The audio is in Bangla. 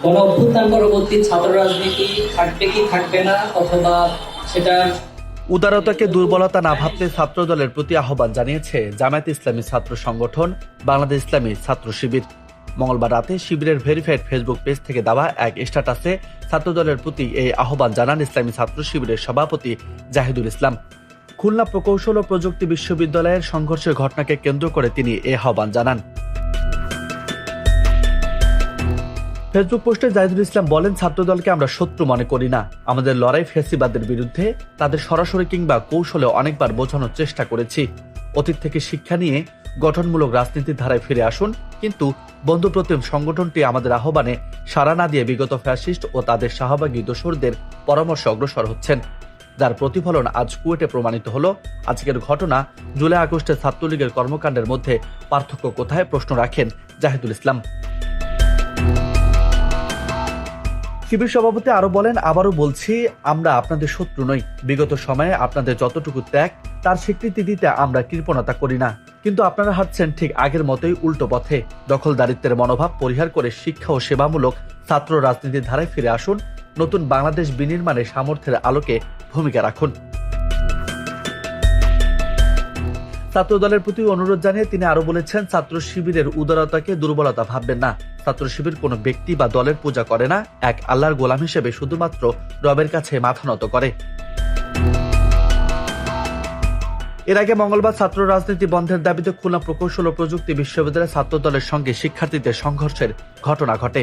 গণ অভ্যুত্থান পরবর্তী ছাত্র রাজনীতি থাকবে কি থাকবে না, অথবা সেটা উদারতাকে দুর্বলতা না ভাবতে ছাত্র দলের প্রতি আহ্বান জানিয়েছে জামায়াত ইসলামী ছাত্র সংগঠন, বাংলাদেশ ইসলামী ছাত্র শিবির। মঙ্গলবার রাতে শিবিরের ভেরিফাইড ফেসবুক পেজ থেকে দেওয়া এক স্ট্যাটাসে ছাত্র দলের প্রতি এই আহ্বান জানান ইসলামী ছাত্র শিবিরের সভাপতি জাহিদুল ইসলাম। খুলনা প্রকৌশল ও প্রযুক্তি বিশ্ববিদ্যালয়ের সংঘর্ষের ঘটনাকে কেন্দ্র করে তিনি এই আহ্বান জানান। ফেসবুক পোস্টে জাহিদুল ইসলাম বলেন, ছাত্রদলকে আমরা শত্রু মনে করি না। আমাদের লড়াই ফ্যাসিবাদের বিরুদ্ধে। তাদের সরাসরি কিংবা কৌশলে অনেকবার বোঝানোর চেষ্টা করেছি। অতীত থেকে শিক্ষা নিয়ে গঠনমূলক রাজনীতির ধারায় ফিরে আসুন। কিন্তু বন্ধুপ্রতিম সংগঠনটি আমাদের আহ্বানে সাড়া না দিয়ে বিগত ফ্যাসিস্ট ও তাদের সহভাগী দোসরদের পরামর্শে অগ্রসর হচ্ছেন, যার প্রতিফলন আজ কুয়েটে প্রমাণিত হলো। আজকের ঘটনা জুলাই আগস্টে ছাত্রলীগের কর্মকাণ্ডের মধ্যে পার্থক্য কোথায়, প্রশ্ন রাখেন জাহিদুল ইসলাম। শিবির সভাপতি আরো বলেন, আবারও বলছি, আমরা আপনাদের শত্রু নই। বিগত সময়ে আপনাদের যতটুকু ত্যাগ তার স্বীকৃতি দিতে আমরা কৃপণতা করি না। কিন্তু আপনারা হাঁটছেন ঠিক আগের মতোই উল্টো পথে। দখলদারিত্বের মনোভাব পরিহার করে শিক্ষা ও সেবামূলক ছাত্র রাজনীতির ধারায় ফিরে আসুন। নতুন বাংলাদেশ বিনির্মাণে সামর্থ্যের আলোকে ভূমিকা রাখুন। ছাত্র দলের প্রতি অনুরোধ জানিয়ে তিনি আরো বলেছেন, ছাত্র শিবিরের উদারতাকে দুর্বলতা ভাববেন না। ছাত্র শিবির কোনো ব্যক্তি বা দলের পূজা করে না, এক আল্লাহর গোলাম হিসেবে শুধুমাত্র রবের কাছে মাথা নত করে। এর আগে মঙ্গলবার ছাত্র রাজনীতি বন্ধের দাবিতে খুলনা প্রকৌশল ও প্রযুক্তি বিশ্ববিদ্যালয়ের ছাত্র দলের সঙ্গে শিক্ষার্থীদের সংঘর্ষের ঘটনা ঘটে।